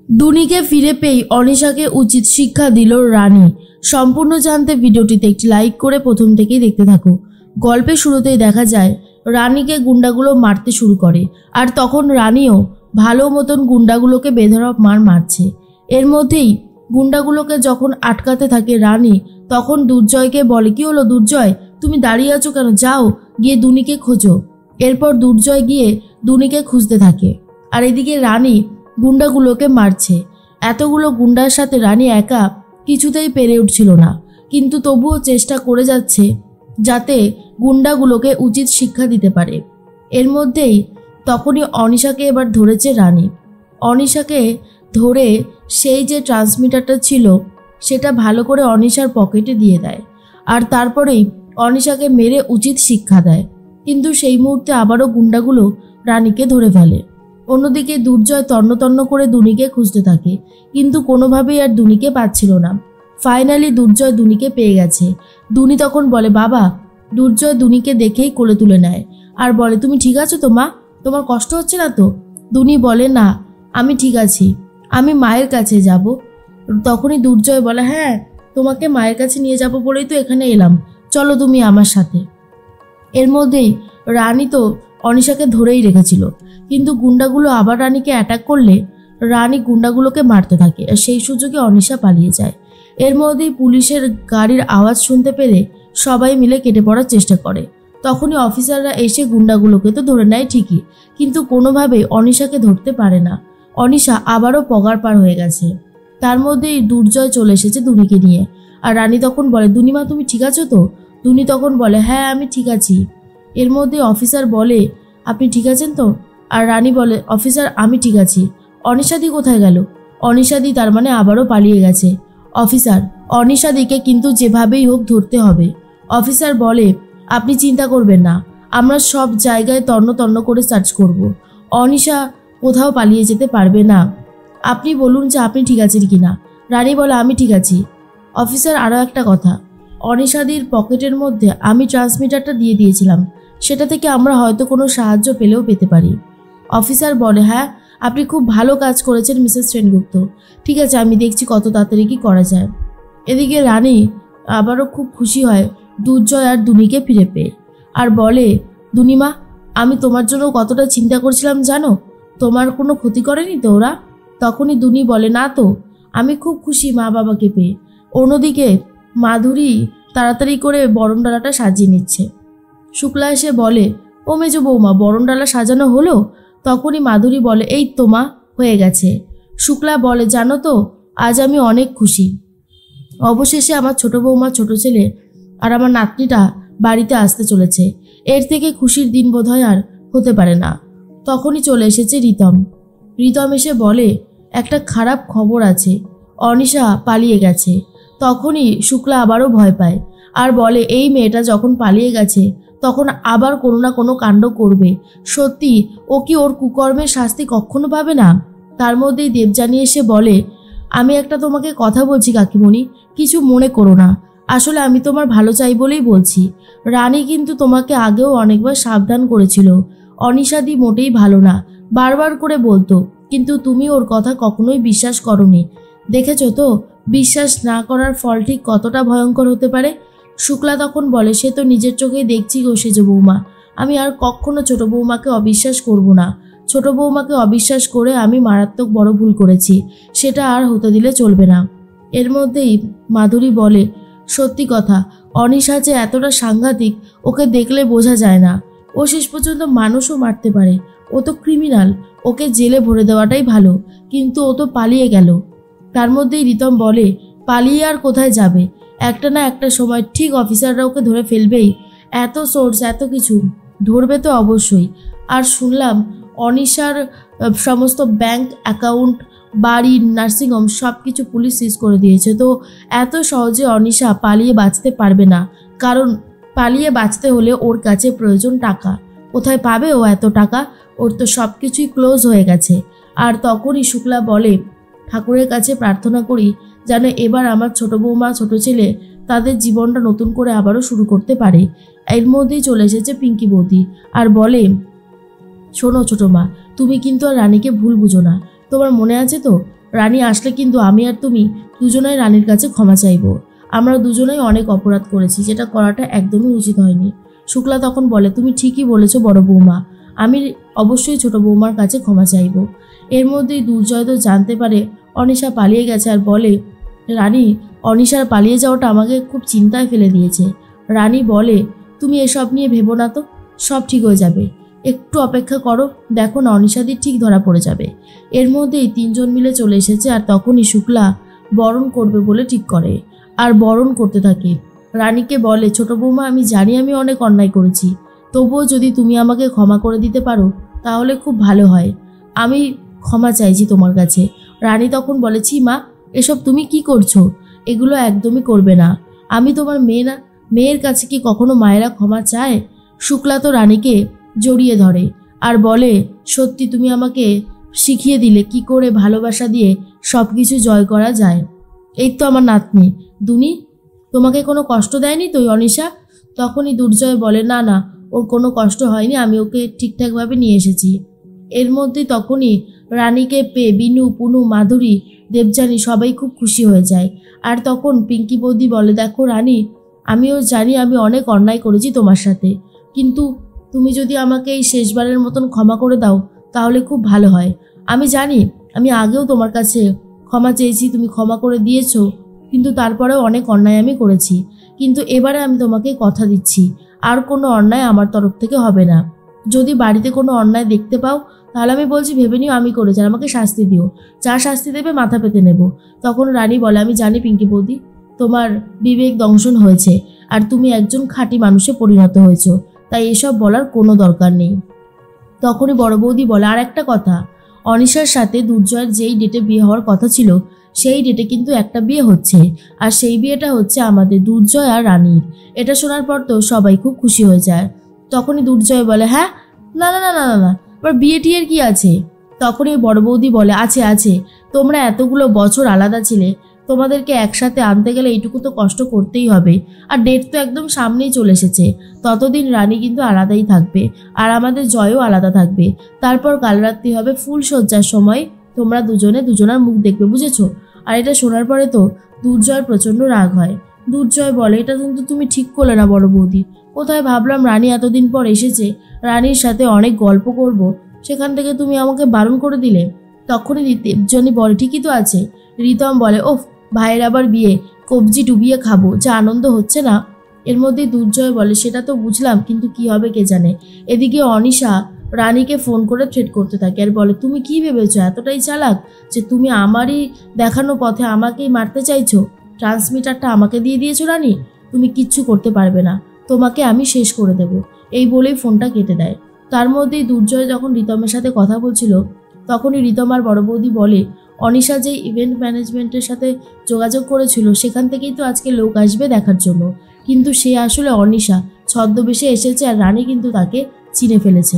দুনিকে ফিরে পেয়ে অনিশাকে উচিত শিক্ষা দিল রানী। সম্পূর্ণ জানতে ভিডিওটিতে একটি লাইক করে প্রথম থেকেই দেখতে থাকো। গল্পের শুরুতেই দেখা যায় রানীকে গুন্ডাগুলো মারতে শুরু করে, আর তখন রানীও ভালো মতন গুন্ডাগুলোকে বেধড়ক মারছে। এর মধ্যেই গুন্ডাগুলোকে যখন আটকাতে থাকে রানী, তখন দুর্জয়কে বলে, কি হলো দুর্জয়, তুমি দাঁড়িয়ে আছো কেন, যাও গিয়ে দুনিকে খোঁজো। এরপর দুর্জয় গিয়ে দুনিকে খুঁজতে থাকে, আর এদিকে রানী গুন্ডাগুলোকে মারছে। এতগুলো গুন্ডার সাথে রানী একা কিছুতেই পেরে উঠছিল না, কিন্তু তবুও চেষ্টা করে যাচ্ছে যাতে গুন্ডাগুলোকে উচিত শিক্ষা দিতে পারে। এর মধ্যেই তখনই অনিশাকে এবার ধরেছে রানী। অনিশাকে ধরে সেই যে ট্রান্সমিটারটা ছিল সেটা ভালো করে অনিশার পকেটে দিয়ে দেয়, আর তারপরেই অনিশাকে মেরে উচিত শিক্ষা দেয়। কিন্তু সেই মুহূর্তে আবারও গুন্ডাগুলো রানীকে ধরে ফেলে। অন্যদিকে দুর্জয় তন্ন করে দুনিকে খুঁজতে থাকে, কিন্তু কোনোভাবেই আর দুনিকে পাচ্ছিল না। ফাইনালি দুর্জয় দুনিকে পেয়ে গেছে। দুনি তখন বলে, বাবা। দুর্জয় দুনিকে দেখেই কোলে তুলে নেয় আর বলে, তুমি ঠিক আছো তো মা, তোমার কষ্ট হচ্ছে না তো? দুনি বলে, না আমি ঠিক আছি, আমি মায়ের কাছে যাব। তখনই দুর্জয় বলে, হ্যাঁ তোমাকে মায়ের কাছে নিয়ে যাব বলেই তো এখানে এলাম, চলো তুমি আমার সাথে। এর মধ্যেই রানী তো অনিশাকে ধরেই রেখেছিল, কিন্তু গুন্ডাগুলো আবার রানীকে অ্যাটাক করলে রানী গুন্ডাগুলোকে মারতে থাকে, আর সেই সুযোগে অনিশা পালিয়ে যায়। এর মধ্যেই পুলিশের গাড়ির আওয়াজ শুনতে পেলে সবাই মিলে কেটে পড়ার চেষ্টা করে। তখনই অফিসাররা এসে গুন্ডাগুলোকে তো ধরে নেয় ঠিকই, কিন্তু কোনোভাবেই অনিশাকে ধরতে পারে না। অনিশা আবারও পগার পার হয়ে গেছে। তার মধ্যেই দুর্জয় চলে এসেছে দুনিকে নিয়ে, আর রানী তখন বলে, দুনিমা তুমি ঠিক আছো তো? দুনি তখন বলে, হ্যাঁ আমি ঠিক আছি। এর মধ্যে অফিসার বলে, আপনি ঠিক আছেন তো? আর রানী বলে, অফিসার আমি ঠিক আছি। অনিশাদি কোথায় গেল? অনিশাদি তার মানে আবারও পালিয়ে গেছে। অফিসার, অনিশাদিকে কিন্তু যেভাবেই হোক ধরতে হবে। অফিসার বলে, আপনি চিন্তা করবেন না, আমরা সব জায়গায় তন্ন করে সার্চ করব, অনিশা কোথাও পালিয়ে যেতে পারবে না। আপনি বলুন যে আপনি ঠিক আছেন কিনা। রানী বলে, আমি ঠিক আছি। অফিসার, আরও একটা কথা, অনিশাদির পকেটের মধ্যে আমি ট্রান্সমিটারটা দিয়ে দিয়েছিলাম, সেটা থেকে আমরা হয়তো কোনো সাহায্য পেলেও পেতে পারি। অফিসার বলে, হ্যাঁ আপনি খুব ভালো কাজ করেছেন মিসেস সেনগুপ্ত, ঠিক আছে আমি দেখছি কত তাড়াতাড়ি কি করা যায়। এদিকে রানী আবারও খুব খুশি হয় দুর্জয় আর দুনিকে ফিরে পেয়ে, আর বলে, দুনিমা আমি তোমার জন্য কতটা চিন্তা করছিলাম জানো, তোমার কোনো ক্ষতি করেনি তো ওরা? তখনই দুনি বলে, না তো, আমি খুব খুশি মা বাবাকে পেয়ে। অন্যদিকে মাধুরী তাড়াতাড়ি করে বরণডালাটা সাজিয়ে নিচ্ছে। শুক্লা এসে বলে, ও মেজো বৌমা বরণডালা সাজানো হলো? তখনই মাধুরী বলে, এই তো মা হয়ে গেছে। শুক্লা বলে, জানো তো আজ আমি অনেক খুশি, অবশেষে আমার ছোট বৌমা, ছোট ছেলে আর আমার নাতনিটা বাড়িতে আসতে চলেছে, এর থেকে খুশির দিন বোধহয় আর হতে পারে না। তখনই চলে এসেছে রিতম। রিতম এসে বলে, একটা খারাপ খবর আছে, অনিশা পালিয়ে গেছে। তখনই শুক্লা আবারও ভয় পায় আর বলে, এই মেয়েটা যখন পালিয়ে গেছে তখন আবার কোনো না কোনো কাণ্ড করবে, সত্যি ও কি ওর কুকর্মের শাস্তি কখনো পাবে না? তার মধ্যেই দেবযানী এসে বলে, আমি একটা তোমাকে কথা বলছি কাকিমণি, কিছু মনে করো না, আসলে আমি তোমার ভালো চাই বলেই বলছি। রানী কিন্তু তোমাকে আগেও অনেকবার সাবধান করেছিল, অনিশাদি মোটেই ভালো না, বারবার করে বলতো, কিন্তু তুমি ওর কথা কখনোই বিশ্বাস করোনি। দেখেছো তো বিশ্বাস না করার ফল ঠিক কতটা ভয়ঙ্কর হতে পারে। শুক্লা তখন বলে, সে তো নিজের চোখেই দেখছি গো সেজ বৌমা, আমি আর কখনো ছোট বৌমাকে অবিশ্বাস করব না। ছোট বৌমাকে অবিশ্বাস করে আমি মারাত্মক বড় ভুল করেছি, সেটা আর হতে দিলে চলবে না। এর মধ্যেই মাধুরী বলে, সত্যি কথা, অনিশা যে এতটা সাংঘাতিক ওকে দেখলে বোঝা যায় না, ও শেষ পর্যন্ত মানুষও মারতে পারে, ও তো ক্রিমিনাল, ওকে জেলে ভরে দেওয়াটাই ভালো, কিন্তু ও তো পালিয়ে গেল। তার মধ্যেই রিতম বলে, পালিয়ে আর কোথায় যাবে, একটা না একটা সময় ঠিক অফিসাররা ওকে ধরে ফেলবেই, এত সোর্স এত কিছু ধরবে তো অবশ্যই। আর শুনলাম অনিশার সমস্ত ব্যাংক অ্যাকাউন্ট, বাড়ি, নার্সিংহোম সব কিছু পুলিশ সিজ করে দিয়েছে, তো এত সহজে অনিশা পালিয়ে বাঁচতে পারবে না, কারণ পালিয়ে বাঁচতে হলে ওর কাছে প্রয়োজন টাকা। কোথায় পাবে ও এত টাকা? ওর তো সব কিছুই ক্লোজ হয়ে গেছে। আর তখনই শুক্লা বলে, ঠাকুরের কাছে প্রার্থনা করি যেন এবার আমার ছোট বৌমা, ছোট ছেলে তাদের জীবনটা নতুন করে আবারও শুরু করতে পারে। এর মধ্যেই চলে এসেছে পিঙ্কি বৌদি আর বলে, শোনো ছোট মা, তুমি কিন্তু আর রানীকে ভুল বুঝো না, তোমার মনে আছে তো রানী আসলে কিন্তু আমি আর তুমি দুজনেই রানীর কাছে ক্ষমা চাইবো। আমরা দুজনেই অনেক অপরাধ করেছি, যেটা করাটা একদমই উচিত হয়নি। শুক্লা তখন বলে, তুমি ঠিকই বলেছো বড় বৌমা, আমি অবশ্যই ছোট বৌমার কাছে ক্ষমা চাইব। এর মধ্যেই দুর্জয় তো জানতে পারে অনিশা পালিয়ে গেছে আর বলে, রানী, অনিশার পালিয়ে যাওয়াটা আমাকে খুব চিন্তায় ফেলে দিয়েছে। রানী বলে, তুমি এসব নিয়ে ভেবো না তো, সব ঠিক হয়ে যাবে, একটু অপেক্ষা করো, দেখো না অনিশাদি ঠিক ধরা পড়ে যাবে। এর মধ্যেই তিনজন মিলে চলে এসেছে আর তখনই শুক্লা বরণ করবে বলে ঠিক করে আর বরণ করতে থাকে। রানীকে বলে, ছোট বৌমা, আমি জানি আমি অনেক অন্যায় করেছি, তবুও যদি তুমি আমাকে ক্ষমা করে দিতে পারো তাহলে খুব ভালো হয়, আমি ক্ষমা চাইছি তোমার কাছে। রানী তখন বলেছি, মা, এসব তুমি কি করছো? এগুলো একদমই করবে না, আমি তোমার মেয়ে না? মেয়ের কাছে কি কখনো মায়েরা ক্ষমা চায়? শুক্লা তো রানীকে জড়িয়ে ধরে আর বলে, সত্যি তুমি আমাকে শিখিয়ে দিলে কি করে ভালোবাসা দিয়ে সব কিছু জয় করা যায়। এই তো আমার নাতনি দুনি, তোমাকে কোনো কষ্ট দেয়নি তো অনিশা? তখনই দুর্জয় বলে, না না, ওর কোনো কষ্ট হয়নি, আমি ওকে ঠিকঠাকভাবে নিয়ে এসেছি। এর মধ্যে তখনই রানীকে পেয়ে বিনু, পুনু, মাধুরী, দেবযানী সবাই খুব খুশি হয়ে যায়। আর তখন পিঙ্কি বৌদি বলে, দেখো রানী, আমিও জানি আমি অনেক অন্যায় করেছি তোমার সাথে, কিন্তু তুমি যদি আমাকে এই শেষবারের মতন ক্ষমা করে দাও তাহলে খুব ভালো হয়। আমি জানি আমি আগেও তোমার কাছে ক্ষমা চেয়েছি, তুমি ক্ষমা করে দিয়েছো, কিন্তু তারপরেও অনেক অন্যায় আমি করেছি, কিন্তু এবারে আমি তোমাকে কথা দিচ্ছি আর কোনো অন্যায় আমার তরফ থেকে হবে না। যদি বাড়িতে কোনো অন্যায় দেখতে পাও তাহলে আমি বলছি ভেবে নিও আমি করেছি, আর আমাকে শাস্তি দিও, যা শাস্তি দেবে মাথা পেতে নেব। তখন রানী বলে, আমি জানি পিঙ্কি বৌদি, তোমার বিবেক দংশন হয়েছে আর তুমি একজন খাঁটি মানুষে পরিণত হয়েছো, তাই এসব বলার কোনো দরকার নেই। তখনই বড় বৌদি বলে, আর একটা কথা, অনিশার সাথে দুর্জয়ের যেই ডেটে বিয়ে হওয়ার কথা ছিল সেই ডেটে কিন্তু একটা বিয়ে হচ্ছে, আর সেই বিয়েটা হচ্ছে আমাদের দুর্জয় আর রানীর। এটা শোনার পর তো সবাই খুব খুশি হয়ে যায়। তখনই দুর্জয় বলে, হ্যাঁ, না না না না না না, এবার বিয়ে টিয়ের কি আছে? তখনই বড় বৌদি বলে, আছে আছে, তোমরা এতগুলো বছর আলাদা ছিলে, তোমাদেরকে একসাথে আনতে গেলে এইটুকু তো কষ্ট করতেই হবে, আর ডেট তো একদম সামনেই চলে এসেছে, ততদিন রানী কিন্তু আলাদাই থাকবে আর আমাদের জয়ও আলাদা থাকবে। তারপর কাল রাত্রি হবে ফুলশয্যার সময়, তোমরা দুজনে দুজনার মুখ দেখবে, বুঝেছো? আর এটা শোনার পরে তো দুর্জয়ের প্রচণ্ড রাগ হয়। দুর্জয় বলে, এটা কিন্তু তুমি ঠিক করলে না বড় বৌদি, কোথায় ভাবলাম রানী এতদিন পর এসেছে, রানীর সাথে অনেক গল্প করব, সেখান থেকে তুমি আমাকে বারণ করে দিলে। তখনই দেবযানী বলে, ঠিকই তো আছে। রিতম বলে, ওফ, ভাইয়ের আবার বিয়ে, কবজি ডুবিয়ে খাবো, যা আনন্দ হচ্ছে না। এর মধ্যে দুর্জয় বলে, সেটা তো বুঝলাম, কিন্তু কি হবে কে জানে। এদিকে অনিশা রানীকে ফোন করে থ্রেট করতে থাকে আর বলে, তুমি কি ভেবেছো এতটাই চালাক যে তুমি আমারই দেখানো পথে আমাকেই মারতে চাইছো? ট্রান্সমিটারটা আমাকে দিয়ে দিয়েছো রানী, তুমি কিচ্ছু করতে পারবে না, তোমাকে আমি শেষ করে দেব। এই বলেই ফোনটা কেটে দেয়। তার মধ্যেই দুর্জয় যখন রিতমের সাথে কথা বলছিল তখনই রিতম আর বড় বৌদি বলে, অনিশা যে ইভেন্ট ম্যানেজমেন্টের সাথে যোগাযোগ করেছিল সেখান থেকেই তো আজকে লোক আসবে দেখার জন্য, কিন্তু সে আসলে অনিশা ছদ্মবেশে এসেছে আর রানী কিন্তু তাকে চিনে ফেলেছে।